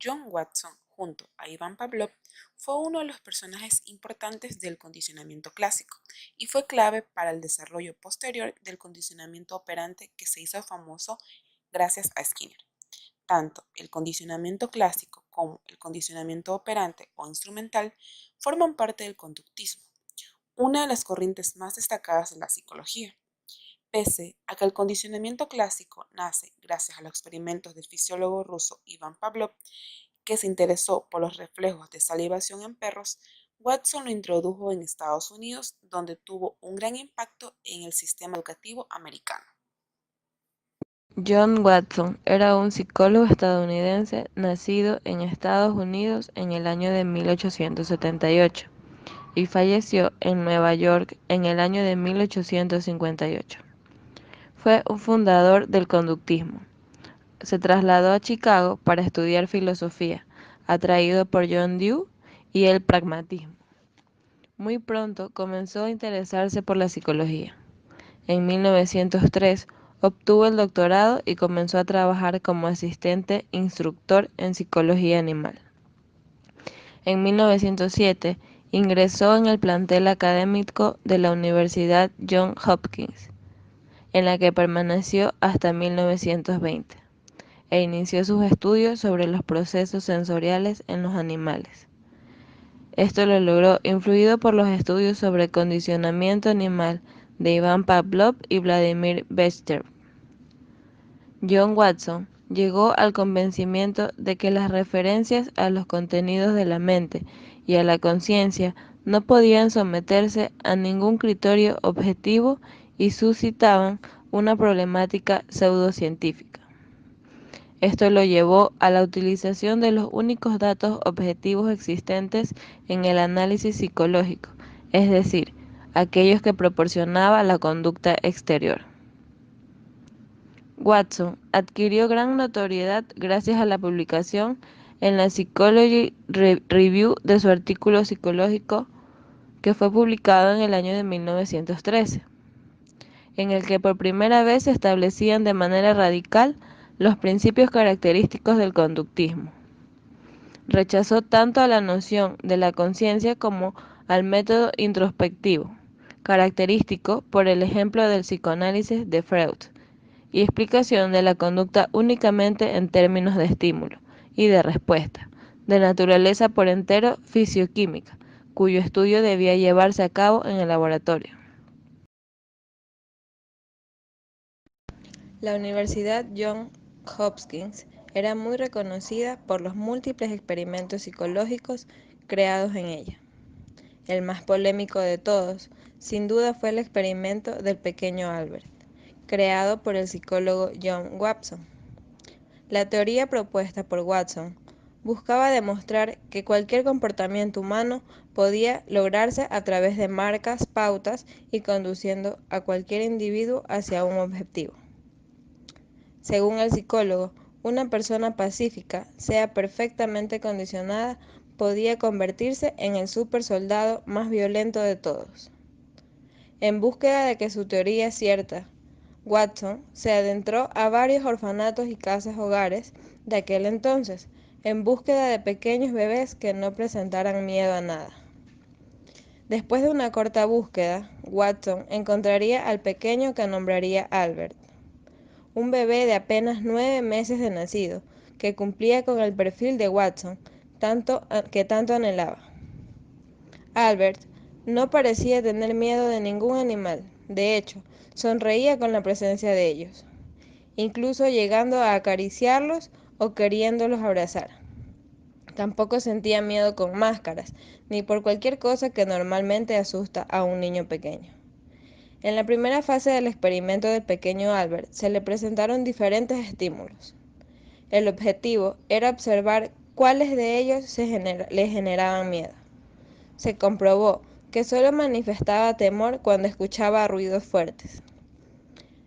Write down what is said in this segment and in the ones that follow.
John Watson, junto a Ivan Pavlov, fue uno de los personajes importantes del condicionamiento clásico y fue clave para el desarrollo posterior del condicionamiento operante que se hizo famoso gracias a Skinner. Tanto el condicionamiento clásico como el condicionamiento operante o instrumental forman parte del conductismo, una de las corrientes más destacadas de la psicología. Pese a que el condicionamiento clásico nace gracias a los experimentos del fisiólogo ruso Ivan Pavlov, que se interesó por los reflejos de salivación en perros, Watson lo introdujo en Estados Unidos, donde tuvo un gran impacto en el sistema educativo americano. John Watson era un psicólogo estadounidense nacido en Estados Unidos en el año de 1878 y falleció en Nueva York en el año de 1858. Fue un fundador del conductismo. Se trasladó a Chicago para estudiar filosofía, atraído por John Dewey y el pragmatismo. Muy pronto comenzó a interesarse por la psicología. En 1903 obtuvo el doctorado y comenzó a trabajar como asistente instructor en psicología animal. En 1907 ingresó en el plantel académico de la Universidad Johns Hopkins, en la que permaneció hasta 1920, e inició sus estudios sobre los procesos sensoriales en los animales. Esto lo logró influido por los estudios sobre condicionamiento animal de Ivan Pavlov y Vladimir Bestert. John Watson llegó al convencimiento de que las referencias a los contenidos de la mente y a la conciencia no podían someterse a ningún criterio objetivo y suscitaban una problemática pseudocientífica. Esto lo llevó a la utilización de los únicos datos objetivos existentes en el análisis psicológico, es decir, aquellos que proporcionaba la conducta exterior. Watson adquirió gran notoriedad gracias a la publicación en la Psychology Review de su artículo psicológico que fue publicado en el año de 1913, en el que por primera vez se establecían de manera radical los principios característicos del conductismo. Rechazó tanto a la noción de la conciencia como al método introspectivo, característico por el ejemplo del psicoanálisis de Freud, y explicación de la conducta únicamente en términos de estímulo y de respuesta, de naturaleza por entero fisioquímica, cuyo estudio debía llevarse a cabo en el laboratorio. La Universidad Johns Hopkins era muy reconocida por los múltiples experimentos psicológicos creados en ella. El más polémico de todos, sin duda, fue el experimento del pequeño Albert, creado por el psicólogo John Watson. La teoría propuesta por Watson buscaba demostrar que cualquier comportamiento humano podía lograrse a través de marcas, pautas y conduciendo a cualquier individuo hacia un objetivo. Según el psicólogo, una persona pacífica, sea perfectamente condicionada, podía convertirse en el supersoldado más violento de todos. En búsqueda de que su teoría es cierta, Watson se adentró a varios orfanatos y casas hogares de aquel entonces, en búsqueda de pequeños bebés que no presentaran miedo a nada. Después de una corta búsqueda, Watson encontraría al pequeño que nombraría Albert, un bebé de apenas 9 meses de nacido, que cumplía con el perfil de Watson que tanto anhelaba. Albert no parecía tener miedo de ningún animal, de hecho, sonreía con la presencia de ellos, incluso llegando a acariciarlos o queriéndolos abrazar. Tampoco sentía miedo con máscaras, ni por cualquier cosa que normalmente asusta a un niño pequeño. En la primera fase del experimento del pequeño Albert se le presentaron diferentes estímulos. El objetivo era observar cuáles de ellos le generaban miedo. Se comprobó que solo manifestaba temor cuando escuchaba ruidos fuertes.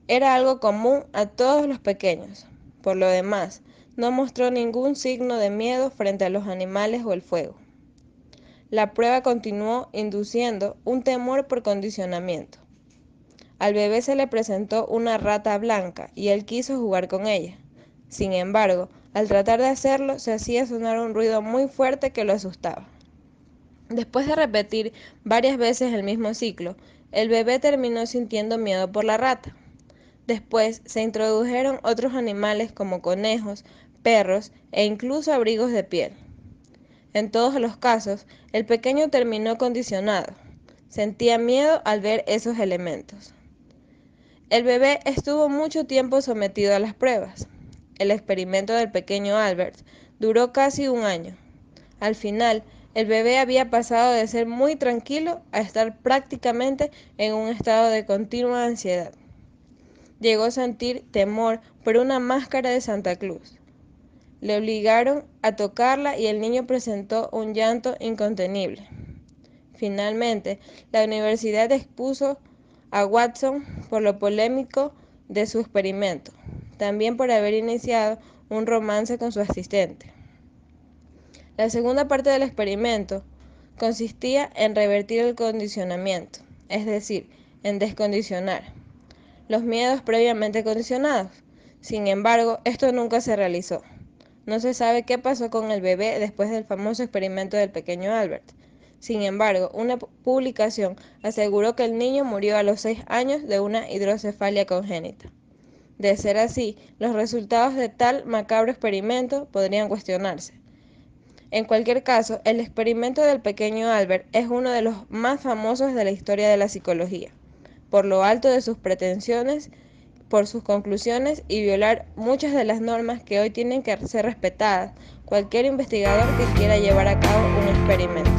Era algo común a todos los pequeños. Por lo demás, no mostró ningún signo de miedo frente a los animales o el fuego. La prueba continuó induciendo un temor por condicionamiento. Al bebé se le presentó una rata blanca y él quiso jugar con ella. Sin embargo, Al tratar de hacerlo, se hacía sonar un ruido muy fuerte que lo asustaba. Después de repetir varias veces el mismo ciclo, el bebé terminó sintiendo miedo por la rata. Después se introdujeron otros animales como conejos, perros e incluso abrigos de piel. En todos los casos, el pequeño terminó condicionado. Sentía miedo al ver esos elementos. El bebé estuvo mucho tiempo sometido a las pruebas. El experimento del pequeño Albert duró casi un año. Al final, el bebé había pasado de ser muy tranquilo a estar prácticamente en un estado de continua ansiedad. Llegó a sentir temor por una máscara de Santa Claus. Le obligaron a tocarla y el niño presentó un llanto incontenible. Finalmente, la universidad expuso a Watson por lo polémico de su experimento, también por haber iniciado un romance con su asistente. La segunda parte del experimento consistía en revertir el condicionamiento, es decir, en descondicionar los miedos previamente condicionados. Sin embargo, esto nunca se realizó. No se sabe qué pasó con el bebé después del famoso experimento del pequeño Albert. Sin embargo, una publicación aseguró que el niño murió a los 6 años de una hidrocefalia congénita. De ser así, los resultados de tal macabro experimento podrían cuestionarse. En cualquier caso, el experimento del pequeño Albert es uno de los más famosos de la historia de la psicología, por lo alto de sus pretensiones, por sus conclusiones y violar muchas de las normas que hoy tienen que ser respetadas cualquier investigador que quiera llevar a cabo un experimento.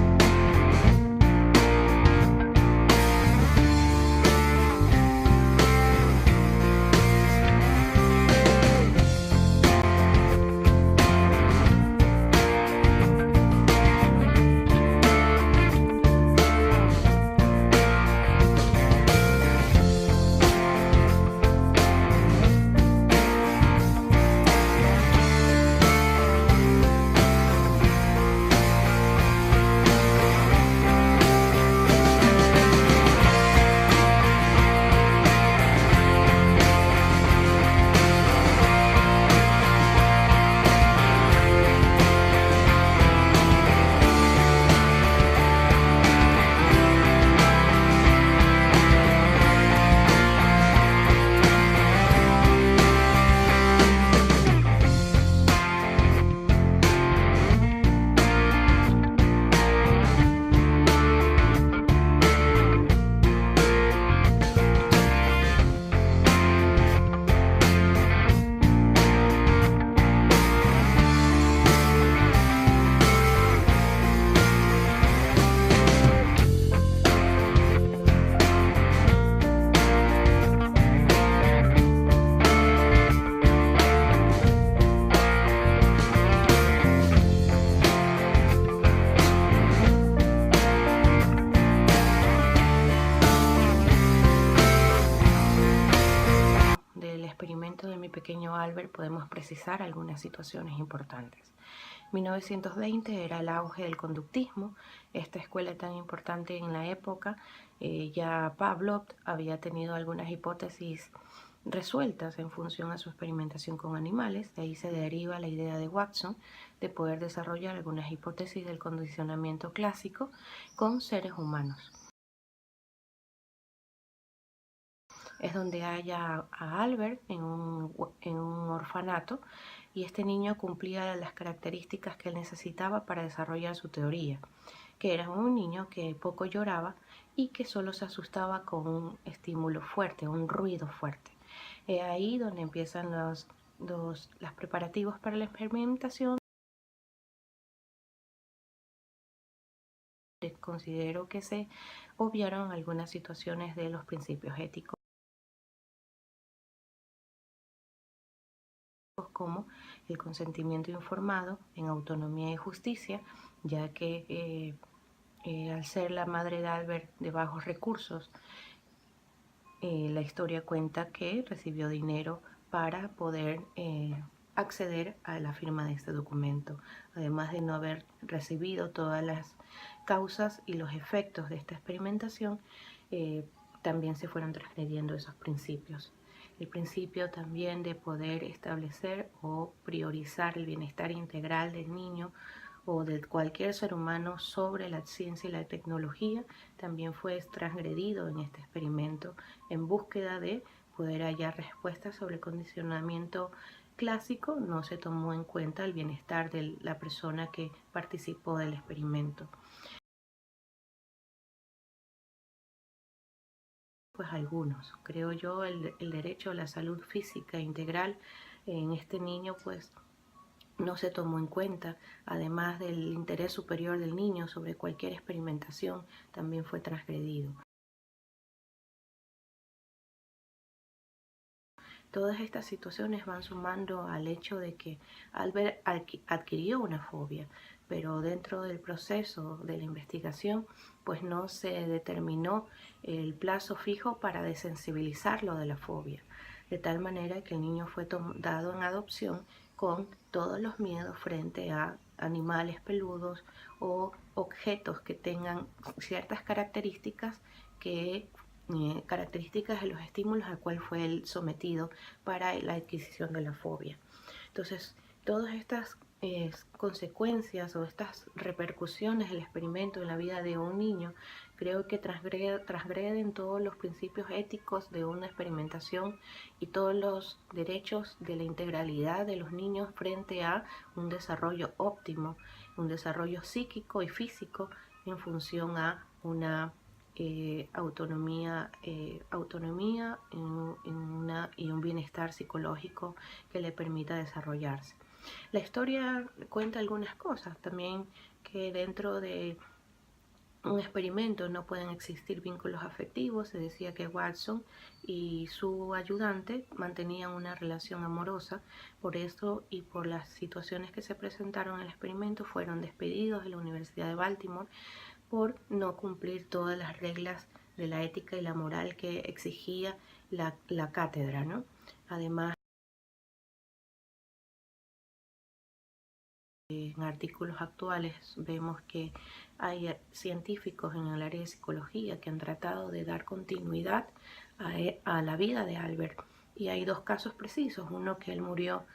Del experimento de mi pequeño Albert podemos precisar algunas situaciones importantes. 1920 era el auge del conductismo, esta escuela tan importante en la época. Ya Pavlov había tenido algunas hipótesis resueltas en función a su experimentación con animales. De ahí se deriva la idea de Watson de poder desarrollar algunas hipótesis del condicionamiento clásico con seres humanos. Es donde halla a Albert en un orfanato, y este niño cumplía las características que él necesitaba para desarrollar su teoría, que era un niño que poco lloraba y que solo se asustaba con un estímulo fuerte, un ruido fuerte. Es ahí donde empiezan los preparativos para la experimentación. Considero que se obviaron algunas situaciones de los principios éticos, como el consentimiento informado en autonomía y justicia, ya que al ser la madre de Albert de bajos recursos, la historia cuenta que recibió dinero para poder acceder a la firma de este documento, además de no haber recibido todas las causas y los efectos de esta experimentación. También se fueron transgrediendo esos principios. el principio también de poder establecer o priorizar el bienestar integral del niño o de cualquier ser humano sobre la ciencia y la tecnología, también fue transgredido en este experimento en búsqueda de poder hallar respuestas sobre el condicionamiento clásico. No se tomó en cuenta el bienestar de la persona que participó del experimento. Pues algunos, creo yo, el derecho a la salud física integral en este niño pues no se tomó en cuenta, además del interés superior del niño sobre cualquier experimentación, también fue transgredido. Todas estas situaciones van sumando al hecho de que Albert adquirió una fobia, pero dentro del proceso de la investigación pues no se determinó el plazo fijo para desensibilizarlo de la fobia, de tal manera que el niño fue dado en adopción con todos los miedos frente a animales peludos o objetos que tengan ciertas características de los estímulos al cual fue él sometido para la adquisición de la fobia. Entonces, todas estas consecuencias o estas repercusiones del experimento en la vida de un niño creo que transgreden todos los principios éticos de una experimentación y todos los derechos de la integralidad de los niños frente a un desarrollo óptimo, un desarrollo psíquico y físico en función a una autonomía y un bienestar psicológico que le permita desarrollarse. La historia cuenta algunas cosas también, que dentro de un experimento no pueden existir vínculos afectivos. Se decía que Watson y su ayudante mantenían una relación amorosa. Por eso y por las situaciones que se presentaron en el experimento, fueron despedidos de la Universidad de Baltimore por no cumplir todas las reglas de la ética y la moral que exigía la cátedra, ¿no? Además, en artículos actuales vemos que hay científicos en el área de psicología que han tratado de dar continuidad a la vida de Albert, y hay dos casos precisos, uno que él murió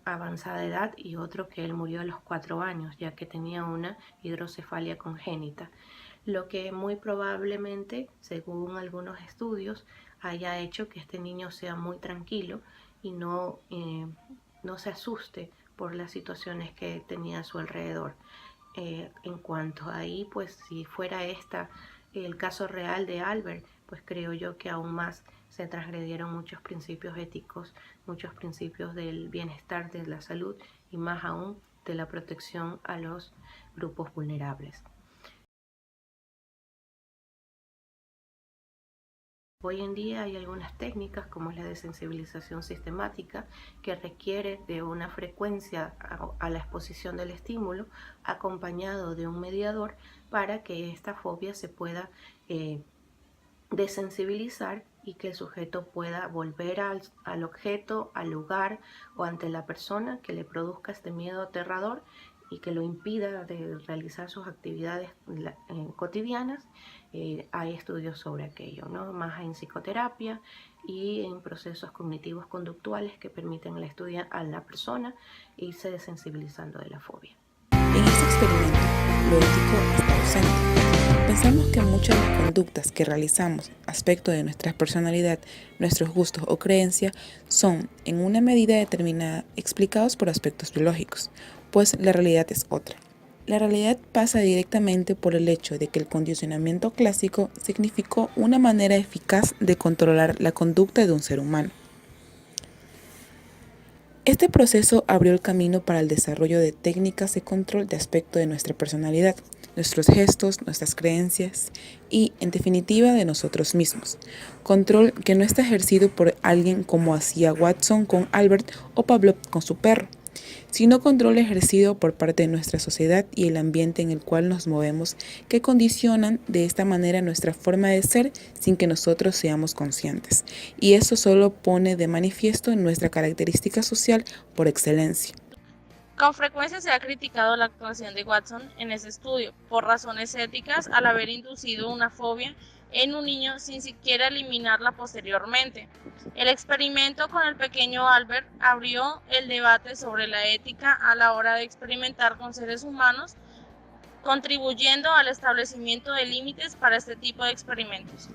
avanzada edad y otro que él murió a los 4 años, ya que tenía una hidrocefalia congénita, lo que muy probablemente, según algunos estudios, haya hecho que este niño sea muy tranquilo y no se asuste por las situaciones que tenía a su alrededor. En cuanto a ahí, pues si fuera el caso real de Albert, pues creo yo que aún más se transgredieron muchos principios éticos, muchos principios del bienestar, de la salud y más aún de la protección a los grupos vulnerables. Hoy en día hay algunas técnicas como la desensibilización sistemática, que requiere de una frecuencia a la exposición del estímulo acompañado de un mediador para que esta fobia se pueda desensibilizar y que el sujeto pueda volver al objeto, al lugar o ante la persona que le produzca este miedo aterrador y que lo impida de realizar sus actividades cotidianas. Hay estudios sobre aquello, ¿no? Más en psicoterapia y en procesos cognitivos conductuales que permiten a la persona irse desensibilizando de la fobia. En este experimento, lo ético está ausente. Pensamos que muchas de las conductas que realizamos, aspecto de nuestra personalidad, nuestros gustos o creencias, son, en una medida determinada, explicados por aspectos biológicos, pues la realidad es otra. La realidad pasa directamente por el hecho de que el condicionamiento clásico significó una manera eficaz de controlar la conducta de un ser humano. Este proceso abrió el camino para el desarrollo de técnicas de control de aspecto de nuestra personalidad, nuestros gestos, nuestras creencias y, en definitiva, de nosotros mismos. Control que no está ejercido por alguien como hacía Watson con Albert o Pavlov con su perro, sino control ejercido por parte de nuestra sociedad y el ambiente en el cual nos movemos, que condicionan de esta manera nuestra forma de ser sin que nosotros seamos conscientes. Y eso solo pone de manifiesto nuestra característica social por excelencia. Con frecuencia se ha criticado la actuación de Watson en ese estudio por razones éticas al haber inducido una fobia en un niño sin siquiera eliminarla posteriormente. El experimento con el pequeño Albert abrió el debate sobre la ética a la hora de experimentar con seres humanos, contribuyendo al establecimiento de límites para este tipo de experimentos.